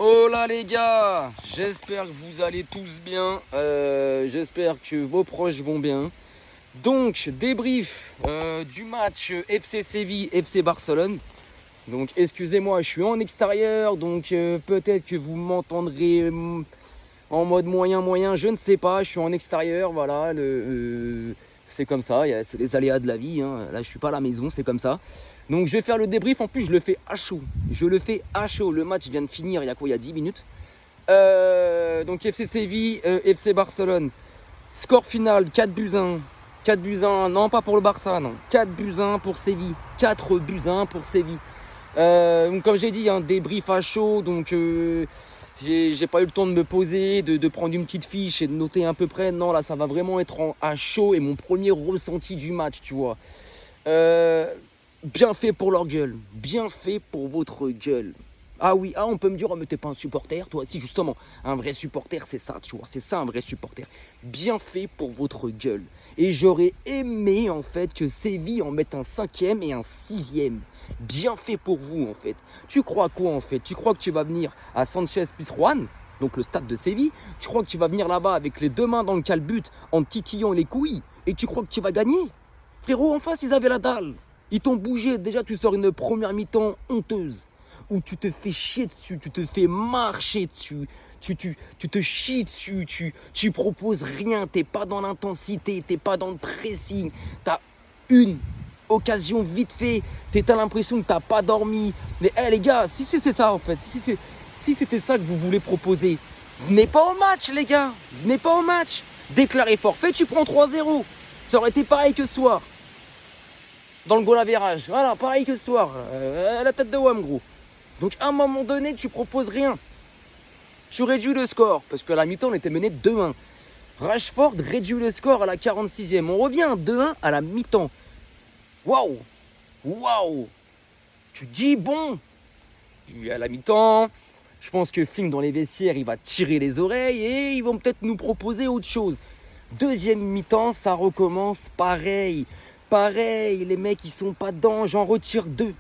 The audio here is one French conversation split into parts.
Hola les gars, j'espère que vous allez tous bien, j'espère que vos proches vont bien. Donc débrief du match FC Séville, FC Barcelone. Donc excusez-moi, je suis en extérieur, donc peut-être que vous m'entendrez en mode moyen, je ne sais pas, je suis en extérieur, voilà, c'est comme ça, c'est les aléas de la vie, hein. Là je suis pas à la maison, c'est comme ça. Donc je vais faire le débrief, en plus je le fais à chaud, le match vient de finir il y a quoi, il y a 10 minutes. Donc FC Séville, FC Barcelone, score final 4-1, 4-1, non pas pour le Barça, non, 4-1 pour Séville, 4-1 pour Séville. Donc comme j'ai dit, un débrief à chaud, donc j'ai pas eu le temps de me poser, de prendre une petite fiche et de noter à peu près. Non, là ça va vraiment être à chaud et mon premier ressenti du match, tu vois. Bien fait pour leur gueule, bien fait pour votre gueule. Ah oui, on peut me dire, oh, mais t'es pas un supporter, toi. Si, justement, un vrai supporter, c'est ça, tu vois, c'est ça un vrai supporter. Bien fait pour votre gueule. Et j'aurais aimé, en fait, que Séville en mette un 5e et un 6e. Bien fait pour vous, en fait. Tu crois quoi, en fait? Tu crois que tu vas venir à Sanchez-Pizjuán, donc le stade de Séville? Tu crois que tu vas venir là-bas avec les deux mains dans le calbut, en titillant les couilles? Et tu crois que tu vas gagner? Frérot, en face, ils avaient la dalle. Ils t'ont bougé. Déjà, tu sors une première mi-temps honteuse où tu te fais chier dessus, tu te fais marcher dessus, tu te chies dessus, tu proposes rien, t'es pas dans l'intensité, t'es pas dans le pressing, t'as une occasion vite fait, t'as l'impression que t'as pas dormi. Mais les gars, si c'est ça en fait, si c'était ça que vous voulez proposer, venez pas au match les gars, venez pas au match. Déclaré forfait, tu prends 3-0. Ça aurait été pareil que ce soir. Dans le goal à virage, voilà, pareil que ce soir, la tête de WAM gros. Donc à un moment donné, tu proposes rien. Tu réduis le score, parce qu'à la mi-temps, on était mené 2-1. Rashford réduit le score à la 46e. On revient à 2-1 à la mi-temps. Waouh. Tu dis, bon, à la mi-temps, je pense que Fink dans les vestiaires, il va tirer les oreilles et ils vont peut-être nous proposer autre chose. Deuxième mi-temps, ça recommence pareil. Pareil, les mecs, ils sont pas dedans. J'en retire 2.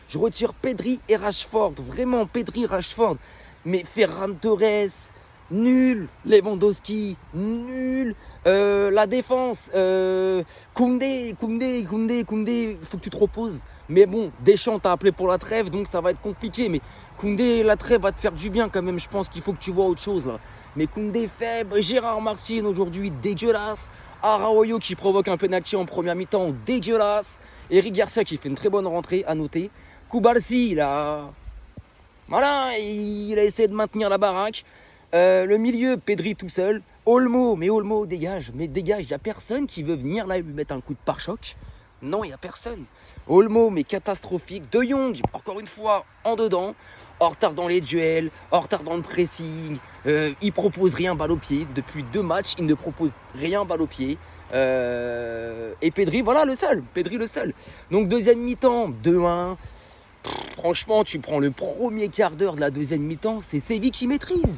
Je retire Pedri et Rashford. Vraiment, Pedri, Rashford. Mais Ferran Torres, nul. Lewandowski, nul. La défense, Koundé. Faut que tu te reposes. Mais bon, Deschamps t'a appelé pour la trêve, donc ça va être compliqué. Mais Koundé, la trêve va te faire du bien quand même. Je pense qu'il faut que tu vois autre chose là. Mais Koundé faible, Gérard Martin aujourd'hui dégueulasse, Araujo qui provoque un penalty en première mi-temps dégueulasse, Eric Garcia qui fait une très bonne rentrée à noter, Koubarsi voilà, il a essayé de maintenir la baraque, le milieu Pedri tout seul, Olmo dégage, il n'y a personne qui veut venir là lui mettre un coup de pare-choc. Non, il n'y a personne. Olmo, mais catastrophique. De Jong, encore une fois, en dedans. En retard dans les duels, en retard dans le pressing. Il propose rien balle au pied. Depuis 2 matchs, il ne propose rien balle au pied. Et Pedri, voilà le seul. Pedri le seul. Donc deuxième mi-temps, 2-1. Franchement, tu prends le premier quart d'heure de la deuxième mi-temps, c'est Séville qui maîtrise.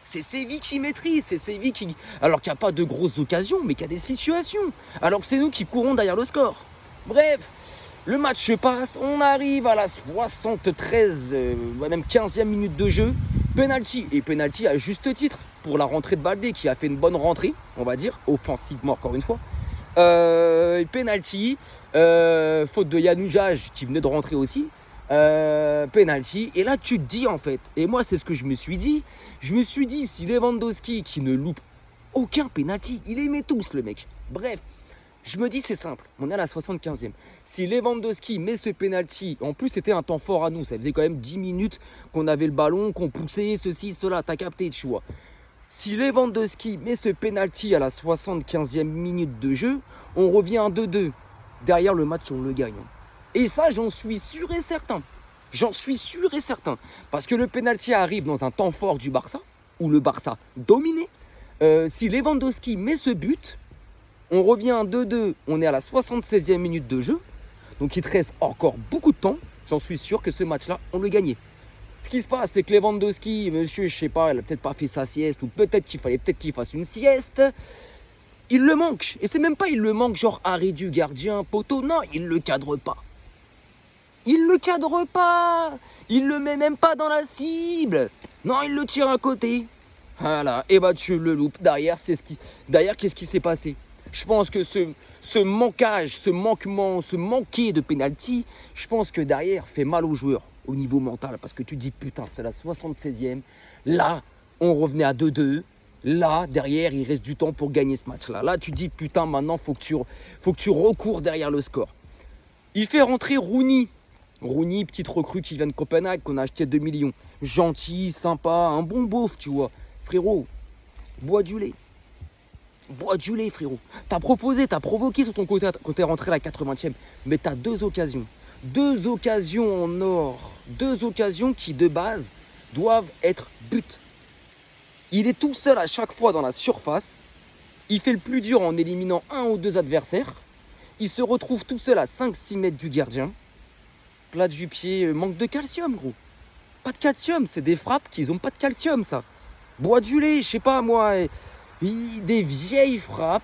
C'est Séville qui maîtrise, c'est Séville qui... Alors qu'il n'y a pas de grosses occasions, mais qu'il y a des situations. Alors que c'est nous qui courons derrière le score. Bref, le match se passe, on arrive à la 73, même 15e minute de jeu. Penalty, et penalty à juste titre pour la rentrée de Baldé qui a fait une bonne rentrée, on va dire, offensivement encore une fois. Penalty, faute de Yanoujaj qui venait de rentrer aussi. Penalty, et là tu te dis en fait, et moi c'est ce que je me suis dit, si Lewandowski qui ne loupe aucun penalty, il aimait tous le mec, bref, je me dis c'est simple, on est à la 75e, si Lewandowski met ce penalty, en plus c'était un temps fort à nous, ça faisait quand même 10 minutes qu'on avait le ballon, qu'on poussait, ceci, cela, t'as capté, tu vois. Si Lewandowski met ce penalty à la 75e minute de jeu, on revient à 2-2, derrière le match on le gagne. Et ça, j'en suis sûr et certain. Parce que le penalty arrive dans un temps fort du Barça, où le Barça dominait. Si Lewandowski met ce but, on revient à 2-2, on est à la 76e minute de jeu. Donc il te reste encore beaucoup de temps. J'en suis sûr que ce match-là, on le gagnait. Ce qui se passe, c'est que Lewandowski, monsieur, je sais pas, il a peut-être pas fait sa sieste, ou peut-être qu'il fallait qu'il fasse une sieste. Il le manque. Et c'est même pas il le manque genre arrêt du gardien, poteau. Non, il le cadre pas. Il le cadre pas. Il le met même pas dans la cible. Non, il le tire à côté. Voilà, et bah tu le loupes. Derrière, qu'est-ce qui s'est passé? Je pense que ce manquage, ce manquement, ce manquer de penalty, je pense que derrière fait mal aux joueurs au niveau mental. Parce que tu dis putain, c'est la 76e. Là, on revenait à 2-2. Là, derrière, il reste du temps pour gagner ce match-là. Là, tu dis putain, maintenant, faut que tu recours derrière le score. Il fait rentrer Rooney. Rooney, petite recrue qui vient de Copenhague, qu'on a acheté à 2 millions. Gentil, sympa, un bon beauf, tu vois. Frérot, bois du lait. Bois du lait, frérot. T'as provoqué sur ton côté quand t'es rentré à la 80e. Mais t'as deux occasions. Deux occasions en or. Deux occasions qui, de base, doivent être buts. Il est tout seul à chaque fois dans la surface. Il fait le plus dur en éliminant un ou deux adversaires. Il se retrouve tout seul à 5-6 mètres du gardien. Plate du pied, manque de calcium, gros. Pas de calcium, c'est des frappes qui n'ont pas de calcium, ça. Bois du lait, je sais pas moi. Des vieilles frappes.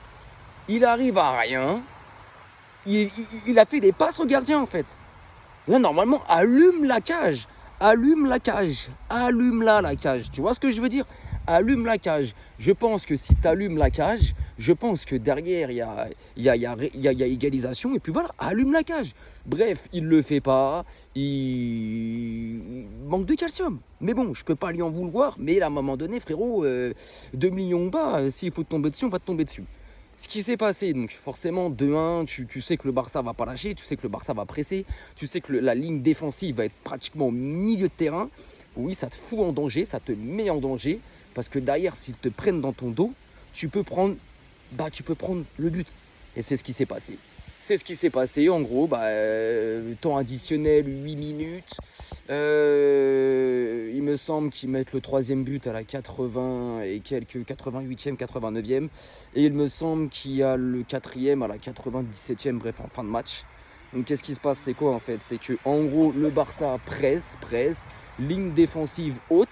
Il arrive à rien. Il a fait des passes au gardien, en fait. Là, normalement, allume la cage. Allume la cage. Allume-la, la cage. Tu vois ce que je veux dire? Allume la cage. Je pense que si tu allumes la cage, je pense que derrière, il y a égalisation. Et puis voilà, allume la cage. Bref, il ne le fait pas. Il manque de calcium. Mais bon, je peux pas lui en vouloir. Mais à un moment donné, frérot, 2 millions bas, s'il faut te tomber dessus, on va te tomber dessus. Ce qui s'est passé, donc forcément 2-1, tu sais que le Barça va pas lâcher, tu sais que le Barça va presser, tu sais que la ligne défensive va être pratiquement au milieu de terrain. Oui, ça te fout en danger, ça te met en danger, parce que derrière, s'ils te prennent dans ton dos, tu peux prendre le but. Et c'est ce qui s'est passé. C'est ce qui s'est passé, en gros, temps additionnel 8 minutes. Il me semble qu'ils mettent le troisième but à la 80 et quelques 88e, 89e. Et il me semble qu'il y a le quatrième à la 97e, bref, en fin de match. Donc qu'est-ce qui se passe? C'est quoi en fait? C'est que en gros, le Barça presse, ligne défensive haute.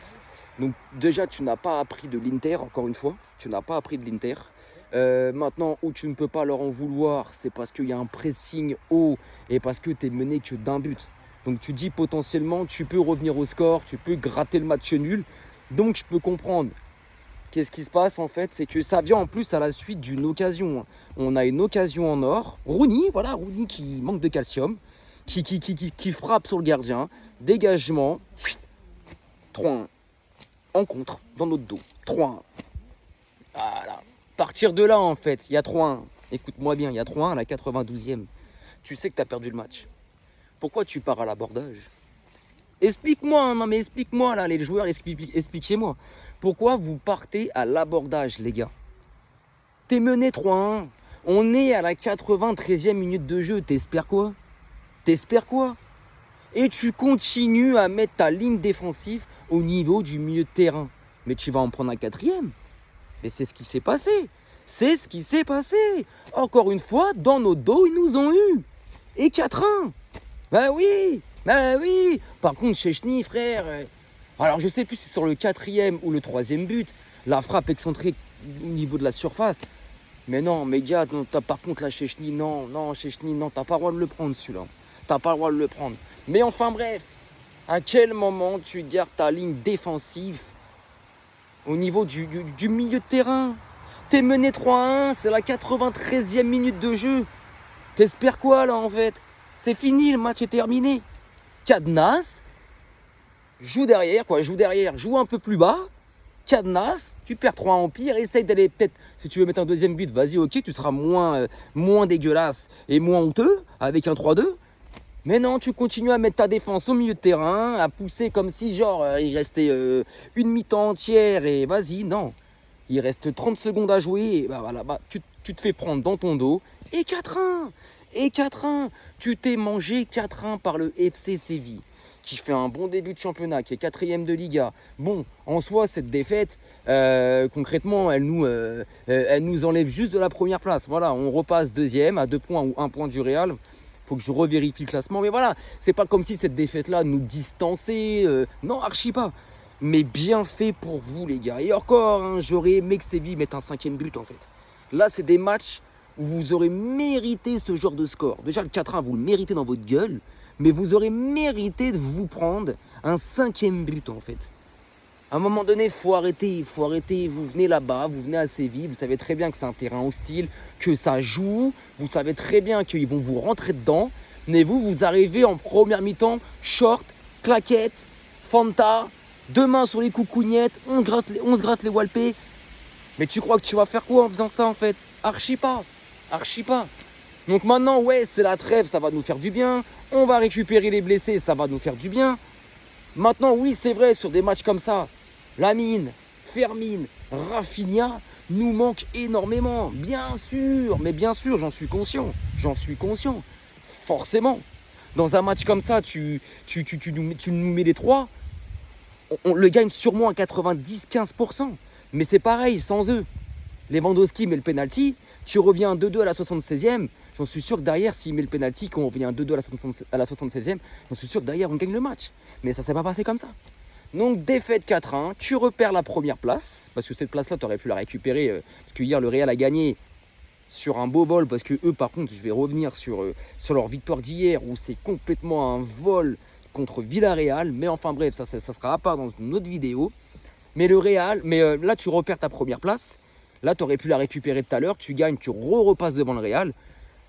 Donc déjà, tu n'as pas appris de l'Inter, encore une fois. Tu n'as pas appris de l'Inter. Maintenant, où tu ne peux pas leur en vouloir, c'est parce qu'il y a un pressing haut et parce que tu es mené que d'un but. Donc tu dis potentiellement, tu peux revenir au score, tu peux gratter le match nul. Donc je peux comprendre. Qu'est-ce qui se passe en fait? C'est que ça vient en plus à la suite d'une occasion. On a une occasion en or. Rooney, voilà, Rooney qui manque de calcium, qui frappe sur le gardien. Dégagement. 3-1. En contre, dans notre dos. 3-1. Voilà. Partir de là, en fait, il y a 3-1. Écoute-moi bien, il y a 3-1 à la 92e. Tu sais que tu as perdu le match. Pourquoi tu pars à l'abordage? Explique-moi, non mais explique-moi là, les joueurs, expliquez-moi. Pourquoi vous partez à l'abordage, les gars? T'es mené 3-1. On est à la 93e minute de jeu. T'espères quoi? T'espères quoi? Et tu continues à mettre ta ligne défensive au niveau du milieu de terrain. Mais tu vas en prendre un quatrième. Et c'est ce qui s'est passé. C'est ce qui s'est passé. Encore une fois, dans nos dos, ils nous ont eu. Et 4-1. Bah oui. Par contre, Szczęsny, frère. Alors, je sais plus si c'est sur le quatrième ou le troisième but. La frappe excentrée au niveau de la surface. Mais non, mes gars, non, par contre, la Szczęsny, Szczęsny, non, t'as pas le droit de le prendre, celui-là. T'as pas le droit de le prendre. Mais enfin, bref. À quel moment tu gardes ta ligne défensive au niveau du milieu de terrain? T'es mené 3-1, c'est la 93e minute de jeu. T'espères quoi là en fait? C'est fini, le match est terminé. Cadenas, joue derrière, joue un peu plus bas. Cadenas, tu perds 3 en pire, essaye d'aller peut-être, si tu veux mettre un deuxième but, vas-y, ok, tu seras moins dégueulasse et moins honteux avec un 3-2. Mais non, tu continues à mettre ta défense au milieu de terrain, à pousser comme si genre il restait une mi-temps entière et vas-y, non. Il reste 30 secondes à jouer et voilà, tu te fais prendre dans ton dos et 4-1. Et 4-1. Tu t'es mangé 4-1 par le FC Séville qui fait un bon début de championnat, qui est 4e de Liga. Bon, en soi, cette défaite, concrètement, elle nous enlève juste de la première place. Voilà, on repasse deuxième à 2 points ou 1 point du Real. Faut que je revérifie le classement, mais voilà, c'est pas comme si cette défaite-là nous distançait, non, archi pas. Mais bien fait pour vous, les gars. Et encore, hein, j'aurais aimé que Séville mette un 5e but, en fait. Là, c'est des matchs où vous aurez mérité ce genre de score. Déjà, le 4-1, vous le méritez dans votre gueule, mais vous aurez mérité de vous prendre un 5e but, en fait. À un moment donné, faut arrêter, faut arrêter. Vous venez là-bas, vous venez à Séville, vous savez très bien que c'est un terrain hostile, que ça joue, vous savez très bien qu'ils vont vous rentrer dedans, mais vous arrivez en première mi-temps, short, claquette, Fanta, deux mains sur les coucougnettes, on se gratte les walpés. Mais tu crois que tu vas faire quoi en faisant ça en fait? Archi pas, archi pas. Donc maintenant, ouais, c'est la trêve, ça va nous faire du bien. On va récupérer les blessés, ça va nous faire du bien. Maintenant, oui, c'est vrai, sur des matchs comme ça, Lamine, Fermin, Rafinha nous manquent énormément. Bien sûr, mais bien sûr, j'en suis conscient. J'en suis conscient. Forcément. Dans un match comme ça, tu nous mets les trois, on le gagne sûrement à 90-15%. Mais c'est pareil, sans eux. Lewandowski met le penalty, tu reviens 2-2 à la 76e. J'en suis sûr que derrière, s'il met le penalty, quand on revient 2-2 à la 76e, j'en suis sûr que derrière, on gagne le match. Mais ça ne s'est pas passé comme ça. Donc, défaite 4-1, tu repères la première place, parce que cette place-là, tu aurais pu la récupérer, parce que hier, le Real a gagné sur un beau vol, parce que eux, par contre, je vais revenir sur leur victoire d'hier, où c'est complètement un vol contre Villarreal. Mais enfin bref, ça sera à part dans une autre vidéo. Mais le Real, là, tu repères ta première place. Là, tu aurais pu la récupérer tout à l'heure. Tu gagnes, tu repasses devant le Real.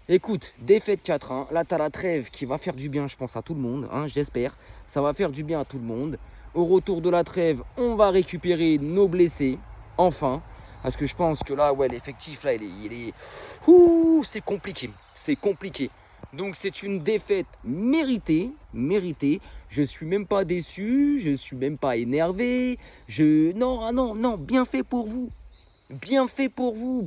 Écoute, défaite 4-1. Là, tu as la trêve qui va faire du bien, je pense, à tout le monde. Hein, j'espère. Ça va faire du bien à tout le monde. Au retour de la trêve, on va récupérer nos blessés. Enfin. Parce que je pense que là, ouais, l'effectif, là, il est... Ouh, c'est compliqué. C'est compliqué. Donc, c'est une défaite méritée. Méritée. Je suis même pas déçu. Je suis même pas énervé. Non, bien fait pour vous. Bien fait pour vous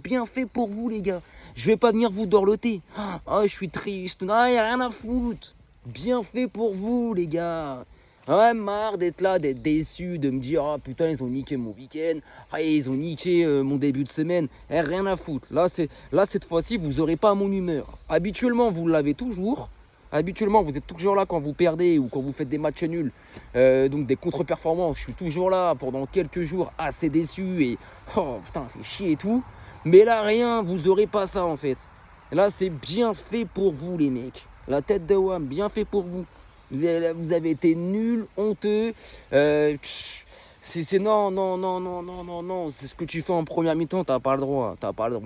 les gars. Je vais pas venir vous dorloter. Ah, je suis triste. Non, y a rien à foutre. Bien fait pour vous les gars. Ouais, marre d'être là, d'être déçu, de me dire ah putain ils ont niqué mon week-end, ah ils ont niqué mon début de semaine. Rien à foutre. Là cette fois-ci vous aurez pas mon humeur. Habituellement vous l'avez toujours. Habituellement vous êtes toujours là quand vous perdez ou quand vous faites des matchs nuls. Donc des contre-performances. Je suis toujours là pendant quelques jours assez déçu et oh putain fait chier et tout. Mais là rien, vous aurez pas ça en fait. Là c'est bien fait pour vous les mecs. La tête de WAM, bien fait pour vous. Vous avez été nuls, honteux. Non. C'est ce que tu fais en première mi-temps, t'as pas le droit. T'as pas le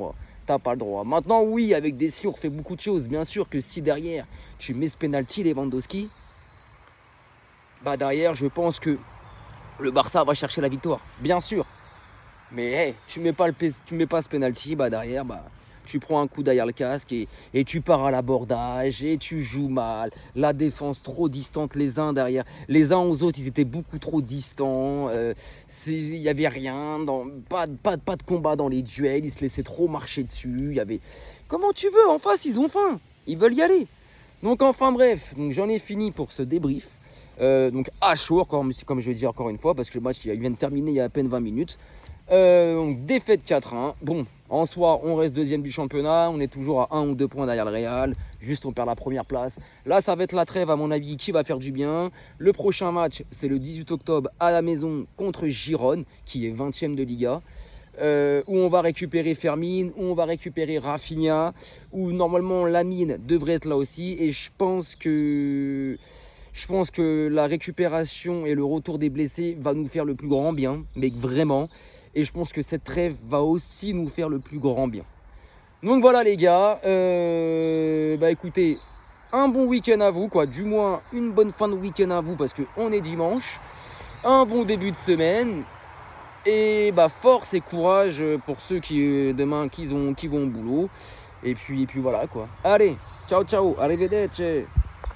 droit. Maintenant, oui, avec des si, on refait beaucoup de choses. Bien sûr que si derrière, tu mets ce penalty, Lewandowski, bah derrière, je pense que le Barça va chercher la victoire. Bien sûr. Mais hey, tu mets pas ce penalty, bah derrière, bah tu prends un coup derrière le casque et tu pars à l'abordage et tu joues mal. La défense trop distante les uns derrière. Les uns aux autres, ils étaient beaucoup trop distants. Il n'y avait rien, pas de combat dans les duels. Ils se laissaient trop marcher dessus. Il y avait... Comment tu veux? En face, ils ont faim. Ils veulent y aller. Donc enfin bref, j'en ai fini pour ce débrief. Donc à chaud, comme je dis encore une fois, parce que le match il vient de terminer il y a à peine 20 minutes. Donc défaite 4-1. Bon, en soi, on reste deuxième du championnat. On est toujours à 1 ou 2 points derrière le Real. Juste, on perd la première place. Là, ça va être la trêve, à mon avis, qui va faire du bien. Le prochain match, c'est le 18 octobre à la maison contre Girone, qui est 20e de Liga. Où on va récupérer Fermin, où on va récupérer Rafinha, où normalement Lamine devrait être là aussi. Et je pense que la récupération et le retour des blessés va nous faire le plus grand bien, mais vraiment. Et je pense que cette trêve va aussi nous faire le plus grand bien. Donc voilà les gars, bah écoutez, un bon week-end à vous, quoi. Du moins une bonne fin de week-end à vous parce qu'on est dimanche. Un bon début de semaine. Et bah force et courage pour ceux qui demain qui vont au boulot. Et puis voilà quoi. Allez, ciao, arrivederci.